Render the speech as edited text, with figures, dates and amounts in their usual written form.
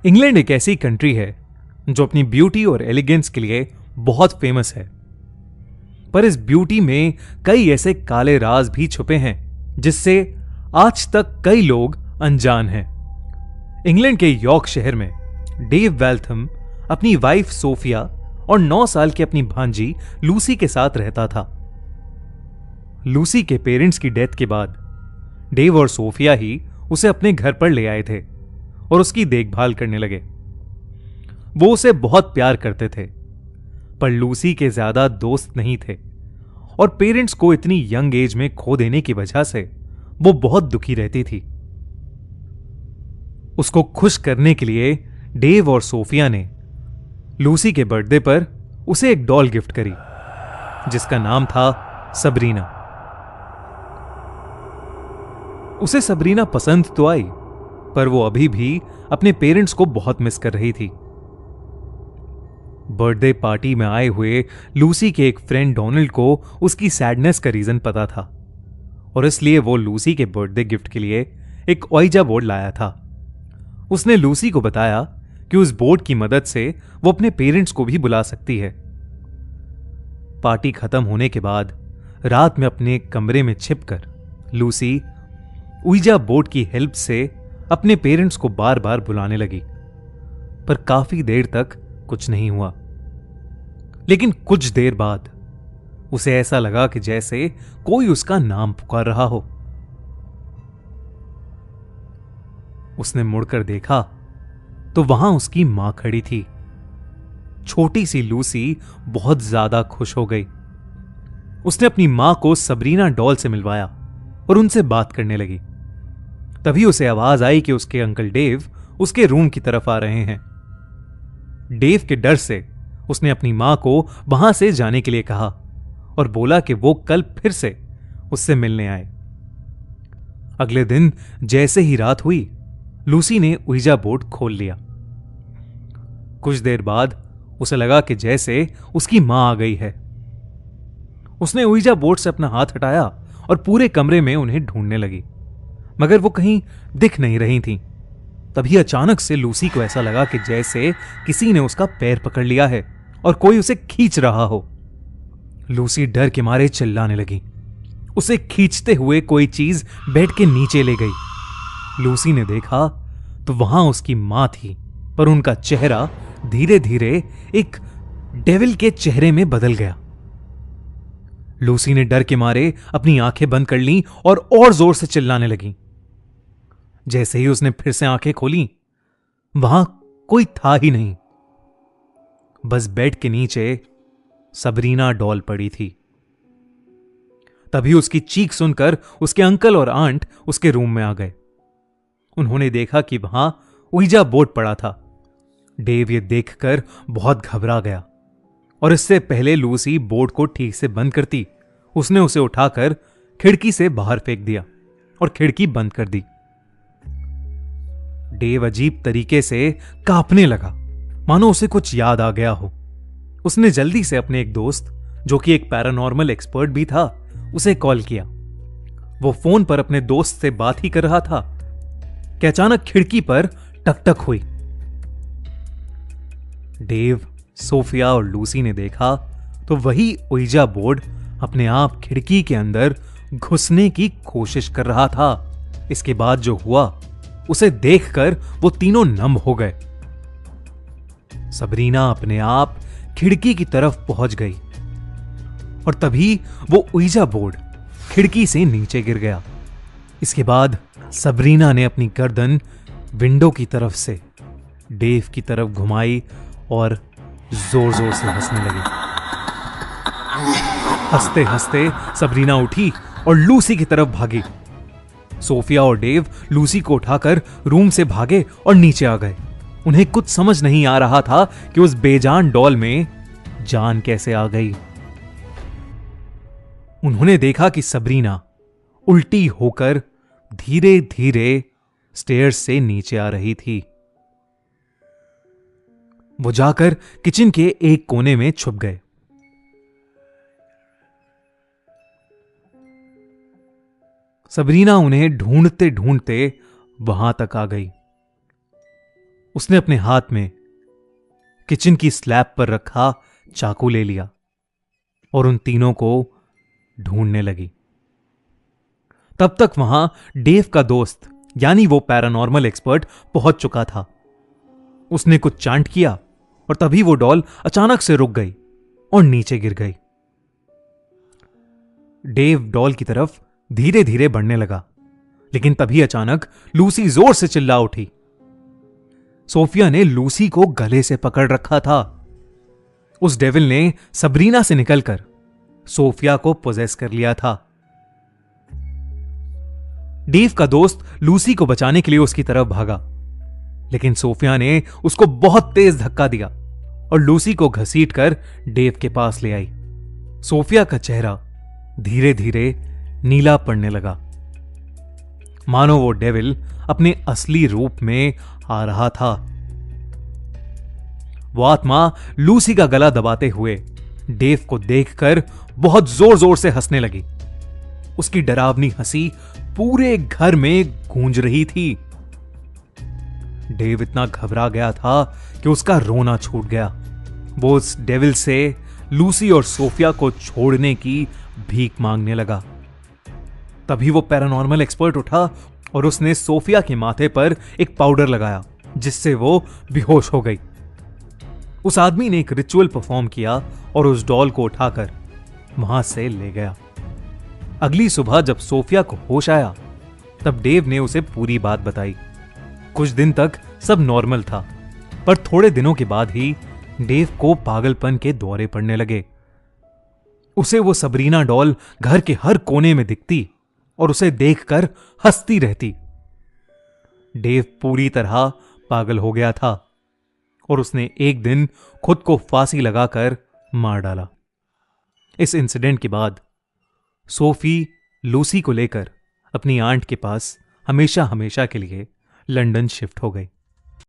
England एक ऐसी country है जो अपनी ब्यूटी और एलिगेंस के लिए बहुत फेमस है। पर इस ब्यूटी में कई ऐसे काले राज भी छुपे हैं जिससे आज तक कई लोग अनजान हैं। इंग्लैंड के यॉर्क शहर में डेव वेल्थम अपनी वाइफ सोफिया और 9 साल की अपनी भांजी लूसी के साथ रहता था। लूसी के पेरेंट्स की डेथ के बाद डेव और सोफिया ही उसे अपने घर पर ले आए थे और उसकी देखभाल करने लगे। वो उसे बहुत प्यार करते थे, पर लूसी के ज्यादा दोस्त नहीं थे और पेरेंट्स को इतनी यंग एज में खो देने की वजह से वो बहुत दुखी रहती थी। उसको खुश करने के लिए डेव और सोफिया ने लूसी के बर्थडे पर उसे एक डॉल गिफ्ट करी जिसका नाम था सबरीना। उसे सबरीना पसंद तो आई, पर वो अभी भी अपने पेरेंट्स को बहुत मिस कर रही थी। बर्थडे पार्टी में आए हुए लूसी के एक फ्रेंड डोनाल्ड को उसकी सैडनेस का रीजन पता था और इसलिए वो लूसी के बर्थडे गिफ्ट के लिए एक ओइजा बोर्ड लाया था। उसने लूसी को बताया कि उस बोर्ड की मदद से वो अपने पेरेंट्स को भी बुला सकती है। पार्टी खत्म होने के बाद रात में अपने कमरे में छिपकर लूसी ओइजा बोर्ड की हेल्प से अपने पेरेंट्स को बार बार बुलाने लगी, पर काफी देर तक कुछ नहीं हुआ। लेकिन कुछ देर बाद उसे ऐसा लगा कि जैसे कोई उसका नाम पुकार रहा हो। उसने मुड़कर देखा तो वहां उसकी मां खड़ी थी। छोटी सी लूसी बहुत ज्यादा खुश हो गई। उसने अपनी मां को सबरीना डॉल से मिलवाया और उनसे बात करने लगी। तभी उसे आवाज आई कि उसके अंकल डेव उसके रूम की तरफ आ रहे हैं। डेव के डर से उसने अपनी मां को वहां से जाने के लिए कहा और बोला कि वो कल फिर से उससे मिलने आए। अगले दिन जैसे ही रात हुई, लूसी ने ओइजा बोर्ड खोल लिया। कुछ देर बाद उसे लगा कि जैसे उसकी मां आ गई है। उसने ओइजा बोर्ड से अपना हाथ हटाया और पूरे कमरे में उन्हें ढूंढने लगी, मगर वो कहीं दिख नहीं रही थीं। तभी अचानक से लूसी को ऐसा लगा कि जैसे किसी ने उसका पैर पकड़ लिया है और कोई उसे खींच रहा हो। लूसी डर के मारे चिल्लाने लगी। उसे खींचते हुए कोई चीज बेड के नीचे ले गई। लूसी ने देखा तो वहां उसकी मां थी, पर उनका चेहरा धीरे धीरे एक डेविल के चेहरे में बदल गया। लूसी ने डर के मारे अपनी आंखें बंद कर लीं और जोर से चिल्लाने लगी। जैसे ही उसने फिर से आंखें खोली, वहां कोई था ही नहीं, बस बेड के नीचे सबरीना डॉल पड़ी थी। तभी उसकी चीख सुनकर उसके अंकल और आंट उसके रूम में आ गए। उन्होंने देखा कि वहां ओइजा बोर्ड पड़ा था। डेव ये देखकर बहुत घबरा गया और इससे पहले लूसी बोर्ड को ठीक से बंद करती, उसने उसे उठाकर खिड़की से बाहर फेंक दिया और खिड़की बंद कर दी। डेव अजीब तरीके से कांपने लगा, मानो उसे कुछ याद आ गया हो। उसने जल्दी से अपने एक दोस्त, जो कि एक पैरानॉर्मल एक्सपर्ट भी था, उसे कॉल किया। वो फोन पर अपने दोस्त से बात ही कर रहा था कि अचानक खिड़की पर टकटक हुई। डेव, सोफिया और लूसी ने देखा तो वही ओइजा बोर्ड अपने आप खिड़की के अंदर घुसने की कोशिश कर रहा था। इसके बाद जो हुआ उसे देखकर वो तीनों नम हो गए। सबरीना अपने आप खिड़की की तरफ पहुंच गई और तभी वो ओइजा बोर्ड खिड़की से नीचे गिर गया। इसके बाद सबरीना ने अपनी गर्दन विंडो की तरफ से डेव की तरफ घुमाई और जोर जोर से हंसने लगी। हंसते हंसते सबरीना उठी और लूसी की तरफ भागी। सोफिया और डेव लूसी को उठाकर रूम से भागे और नीचे आ गए। उन्हें कुछ समझ नहीं आ रहा था कि उस बेजान डॉल में जान कैसे आ गई। उन्होंने देखा कि सबरीना उल्टी होकर धीरे धीरे स्टेयर्स से नीचे आ रही थी। वो जाकर किचन के एक कोने में छुप गए। सबरीना उन्हें ढूंढते ढूंढते वहां तक आ गई। उसने अपने हाथ में किचन की स्लैब पर रखा चाकू ले लिया और उन तीनों को ढूंढने लगी। तब तक वहां डेव का दोस्त यानी वो पैरानॉर्मल एक्सपर्ट पहुंच चुका था। उसने कुछ चांट किया और तभी वो डॉल अचानक से रुक गई और नीचे गिर गई। डेव डॉल की तरफ धीरे धीरे बढ़ने लगा, लेकिन तभी अचानक लूसी जोर से चिल्ला उठी। सोफिया ने लूसी को गले से पकड़ रखा था। उस डेविल ने सबरीना से निकलकर सोफिया को पोजेस कर लिया था। डेव का दोस्त लूसी को बचाने के लिए उसकी तरफ भागा, लेकिन सोफिया ने उसको बहुत तेज धक्का दिया और लूसी को घसीटकर डेव के पास ले आई। सोफिया का चेहरा धीरे धीरे नीला पड़ने लगा, मानो वो डेविल अपने असली रूप में आ रहा था। वो आत्मा लूसी का गला दबाते हुए डेव को देखकर बहुत जोर जोर से हंसने लगी। उसकी डरावनी हंसी पूरे घर में गूंज रही थी। डेव इतना घबरा गया था कि उसका रोना छूट गया। वो उस डेविल से लूसी और सोफिया को छोड़ने की भीख मांगने लगा। तभी वो पैरानॉर्मल एक्सपर्ट उठा और उसने सोफिया के माथे पर एक पाउडर लगाया, जिससे वो बेहोश हो गई। उस आदमी ने एक रिचुअल परफॉर्म किया और उस डॉल को उठाकर वहां से ले गया। अगली सुबह जब सोफिया को होश आया, तब डेव ने उसे पूरी बात बताई। कुछ दिन तक सब नॉर्मल था, पर थोड़े दिनों के बाद ही डेव को पागलपन के दौरे पड़ने लगे। उसे वो सबरीना डॉल घर के हर कोने में दिखती और उसे देखकर हंसती रहती। डेव पूरी तरह पागल हो गया था और उसने एक दिन खुद को फांसी लगाकर मार डाला। इस इंसिडेंट के बाद सोफी लूसी को लेकर अपनी आंट के पास हमेशा हमेशा के लिए लंदन शिफ्ट हो गई।